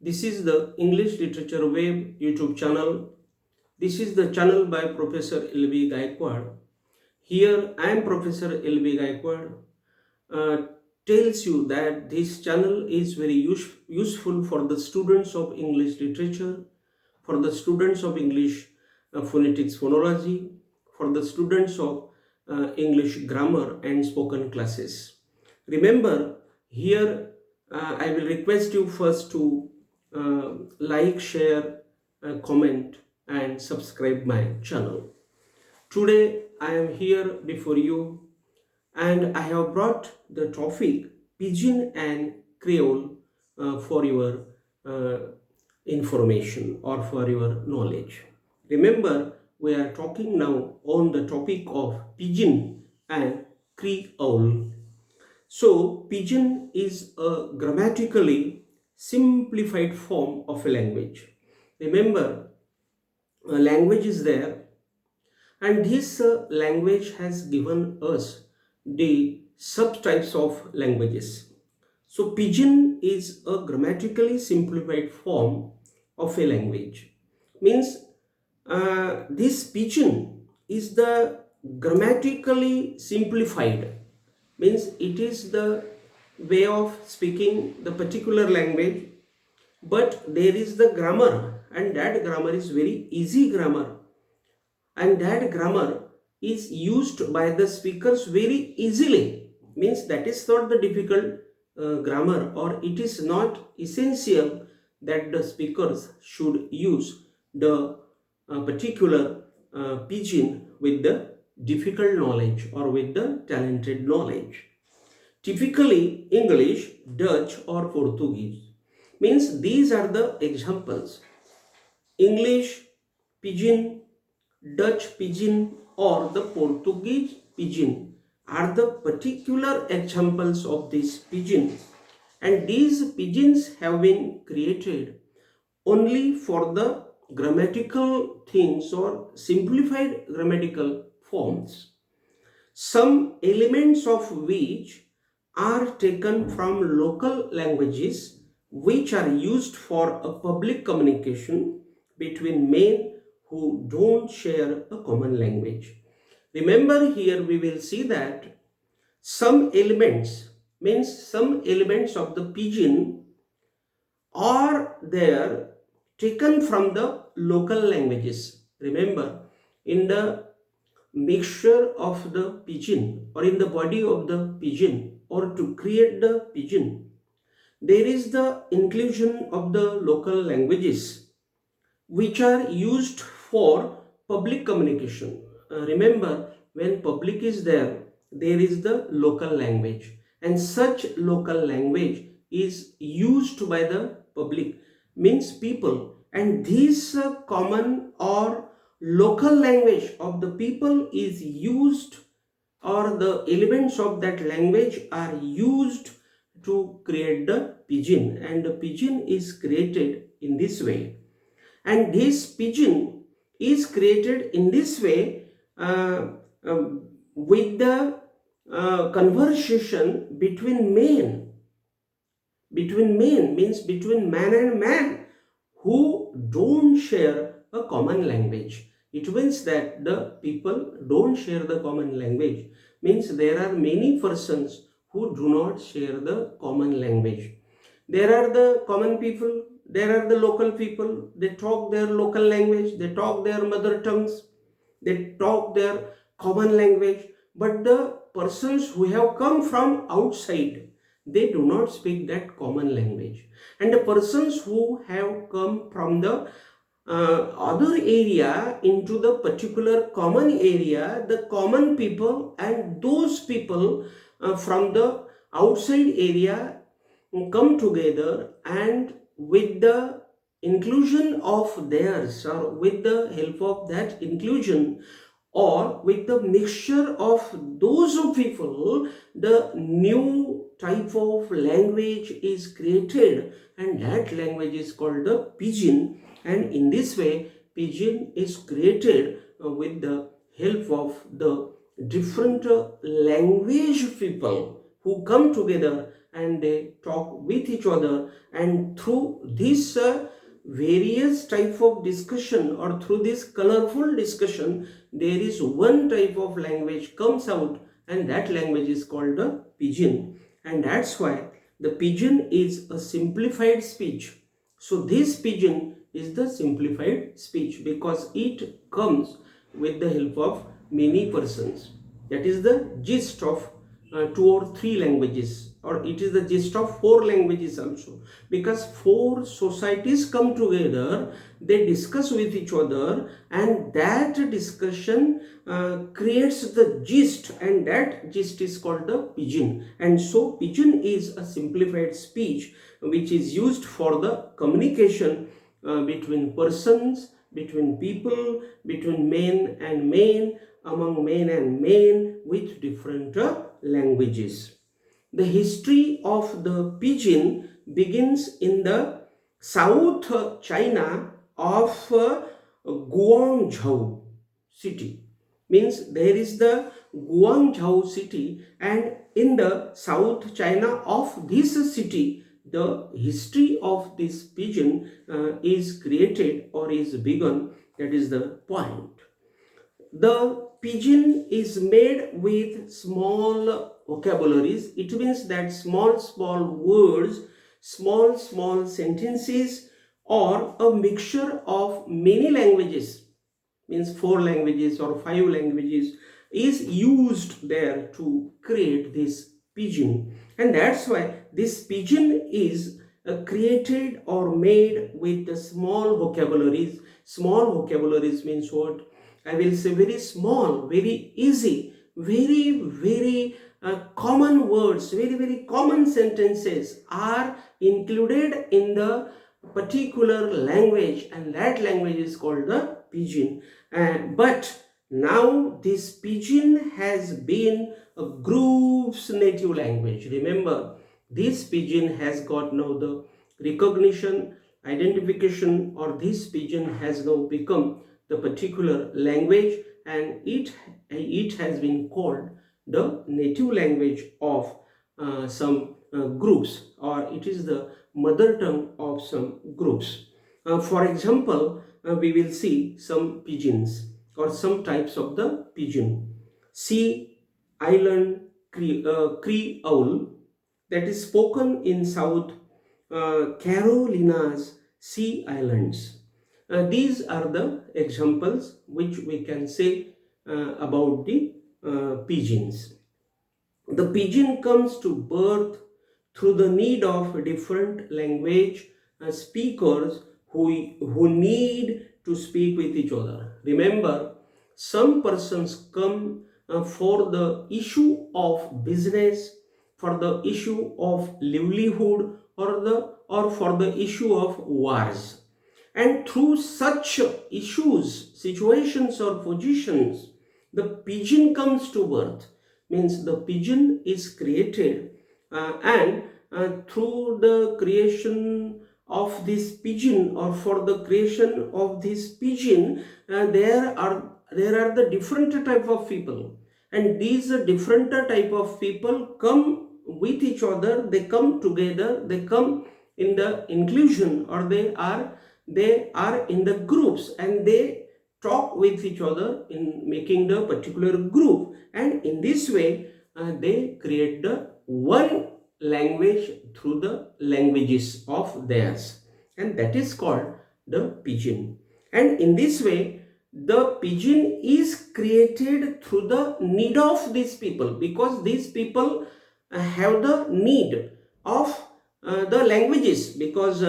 This is the English Literature Web YouTube channel. This is the channel by Professor L.B. Gayakawad. Here I am Professor L.B. Gayakawad. Tells you that this channel is very useful for the students of English literature, for the students of English phonetics phonology, for the students of English grammar and spoken classes. Remember, here I will request you first to like, share, comment and subscribe my channel. Today I am here before you and I have brought the topic Pidgin and Creole for your information or for your knowledge. Remember, we are talking now on the topic of Pidgin and Creole. So, Pidgin is a grammatically simplified form of a language. Remember, a language is there, and this language has given us the subtypes of languages. So Pidgin is a grammatically simplified form of a language. Means this Pidgin is the grammatically simplified. Means it is the way of speaking the particular language, but there is the grammar, and that grammar is very easy grammar, and that grammar is used by the speakers very easily. Means that is not the difficult grammar, or it is not essential that the speakers should use the particular Pidgin with the difficult knowledge or with the talented knowledge. Typically English, Dutch or Portuguese. Means these are the examples. English Pidgin, Dutch Pidgin or the Portuguese Pidgin are the particular examples of this Pidgin, and these Pidgins have been created only for the grammatical things or simplified grammatical forms, some elements of which are taken from local languages which are used for a public communication between men who don't share a common language. Remember, here we will see that some elements, means some elements of the Pidgin are there taken from the local languages. Remember, in the mixture of the Pidgin or in the body of the Pidgin, or to create the Pidgin, there is the inclusion of the local languages which are used for public communication. Remember, when public is there, there is the local language, and such local language is used by the public, means people, and this common or local language of the people is used, or the elements of that language are used to create the Pidgin, and the Pidgin is created in this way. And this Pidgin is created in this way with the conversation between men. Between men means between man and man who don't share a common language. It means that the people don't share the common language. Means there are many persons who do not share the common language. There are the common people, there are the local people, they talk their local language, they talk their mother tongues, they talk their common language, but the persons who have come from outside, they do not speak that common language. And the persons who have come from the other area into the particular common area, the common people and those people from the outside area come together, and with the inclusion of theirs, or with the help of that inclusion, or with the mixture of those people, the new type of language is created, and that language is called the Pidgin. And in this way, Pidgin is created with the help of the different language people who come together and they talk with each other, and through this various type of discussion, or through this colorful discussion, there is one type of language comes out, and that language is called the pidgin. And that's why the pidgin is a simplified speech. So this pidgin is the simplified speech because it comes with the help of many persons. That is the gist of 2 or 3 languages, or it is the gist of 4 languages also, because 4 societies come together, they discuss with each other, and that discussion creates the gist, and that gist is called the pidgin. And so pidgin is a simplified speech which is used for the communication between persons, between people, between men and men, among men and men, with different languages. The history of the pidgin begins in the South China of Guangzhou city. Means there is the Guangzhou city, and in the South China of this city, the history of this pidgin is created or is begun. That is the point. The pidgin is made with small vocabularies. It means that small words, small sentences, or a mixture of many languages, means 4 languages or 5 languages, is used there to create this pidgin. And that's why this pidgin is created or made with the small vocabularies. Small vocabularies means what? I will say very small, very easy, very common words, very common sentences are included in the particular language, and that language is called the pidgin. But now this pidgin has been a group's native language. Remember, this pidgin has got now the recognition, identification, or this pidgin has now become the particular language, and it has been called the native language of some groups, or it is the mother tongue of some groups. For example, we will see some pidgins or some types of the pidgin. Sea Island Creole, that is spoken in South Carolina's Sea Islands. These are the examples which we can say about the pidgins. The pidgin comes to birth through the need of different language speakers who need to speak with each other. Remember, some persons come for the issue of business, for the issue of livelihood, or for the issue of wars. And through such issues, situations, or positions, the pidgin comes to birth. Means the pidgin is created, and through the creation of this pidgin, or for the creation of this pidgin, there are the different type of people, and these different type of people come with each other, they come together, they come in the inclusion, or they are in the groups, and they talk with each other in making the particular group, and in this way they create the one language through the languages of theirs, and that is called the pidgin. And in this way the pidgin is created through the need of these people, because these people have the need of the languages, because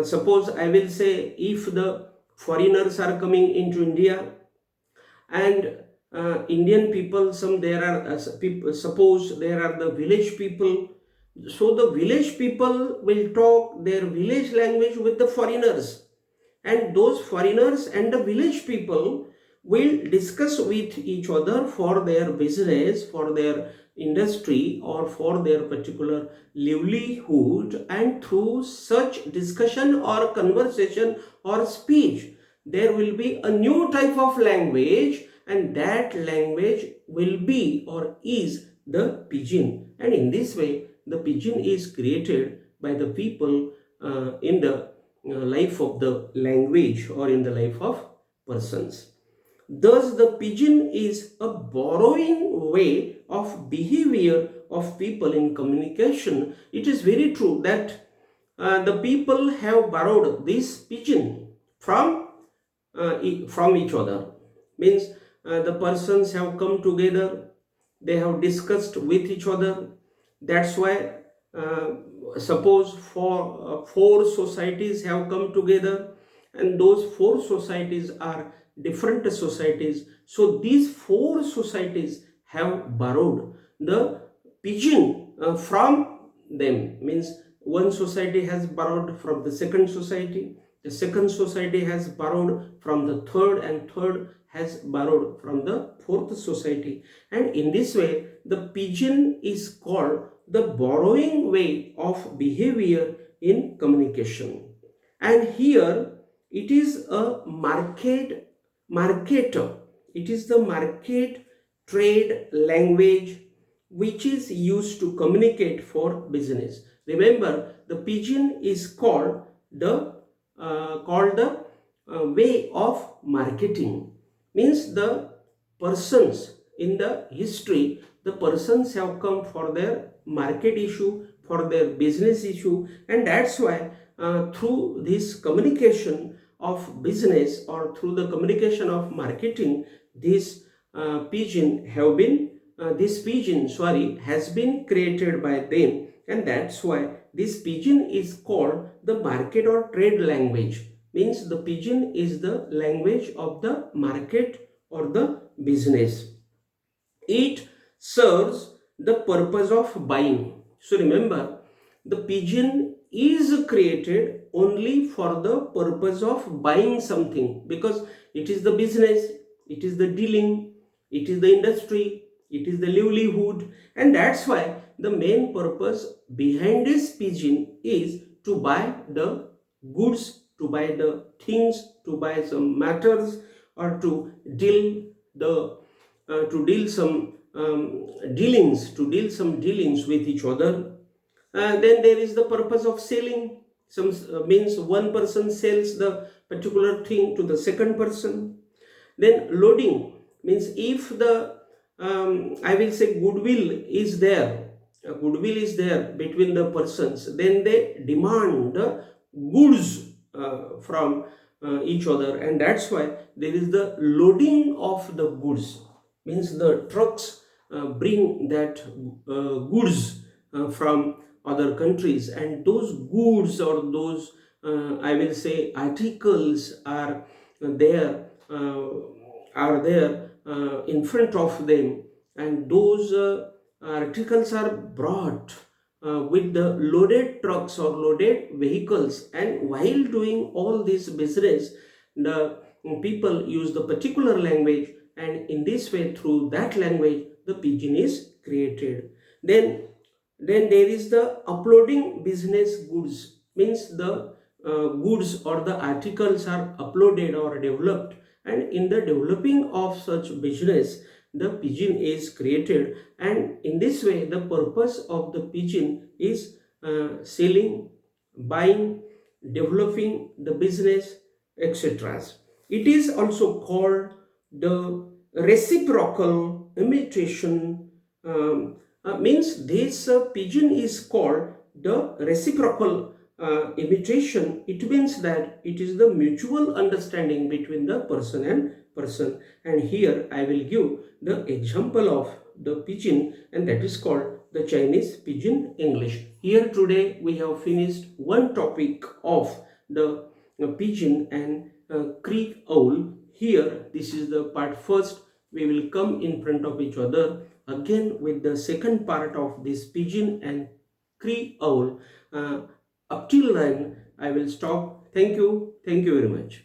suppose I will say, if the foreigners are coming into India, and Indian people, some there are people, suppose there are the village people, so the village people will talk their village language with the foreigners, and those foreigners and the village people will discuss with each other for their business, for their industry, or for their particular livelihood, and through such discussion or conversation or speech, there will be a new type of language, and that language will be or is the pidgin. And in this way the Pidgin is created by the people in the life of the language or in the life of persons. Thus, the Pidgin is a borrowing way of behavior of people in communication. It is very true that the people have borrowed this Pidgin from each other. Means the persons have come together, they have discussed with each other. That's why uh, suppose four societies have come together, and those four societies are different societies. So these four societies have borrowed the Pidgin from them. Means one society has borrowed from the second society, the second society has borrowed from the third, and third has borrowed from the fourth society. And in this way, the Pidgin is called the borrowing way of behavior in communication. And here it is a marketer. It is the market trade language which is used to communicate for business. Remember, the Pidgin is called the way of marketing. Means the persons in the history, the persons have come for their market issue, for their business issue, and that's why through this communication of business or through the communication of marketing, this Pidgin has been created by them, and that's why this Pidgin is called the market or trade language. Means the Pidgin is the language of the market or the business. It serves the purpose of buying. So remember, the Pidgin is created only for the purpose of buying something, because it is the business, it is the dealing, it is the industry, it is the livelihood, and that's why the main purpose behind this Pidgin is to buy the goods, to buy the things, to buy some matters, or to deal the to deal some dealings with each other. Then there is the purpose of selling. Some means one person sells the particular thing to the second person. Then loading means if the I will say goodwill is there between the persons, then they demand the goods from each other, and that's why there is the loading of the goods. Means the trucks bring that goods from other countries, and those goods or those I will say articles there uh, are there in front of them, and those articles are brought with the loaded trucks or loaded vehicles, and while doing all this business, the people use the particular language, and in this way, through that language, the Pidgin is created. Then there is the uploading business goods. Means the goods or the articles are uploaded or developed, and in the developing of such business, the Pidgin is created, and in this way the purpose of the Pidgin is selling, buying, developing the business, etc. It is also called the reciprocal imitation. Means this Pidgin is called the reciprocal imitation. It means that it is the mutual understanding between the person and person. And here I will give the example of the Pidgin, and that is called the Chinese Pidgin English. Here today we have finished one topic of the Pidgin and Creole. Here this is the part first. We will come in front of each other again with the second part of this Pidgin and Creole. Up till then I will stop. Thank you very much.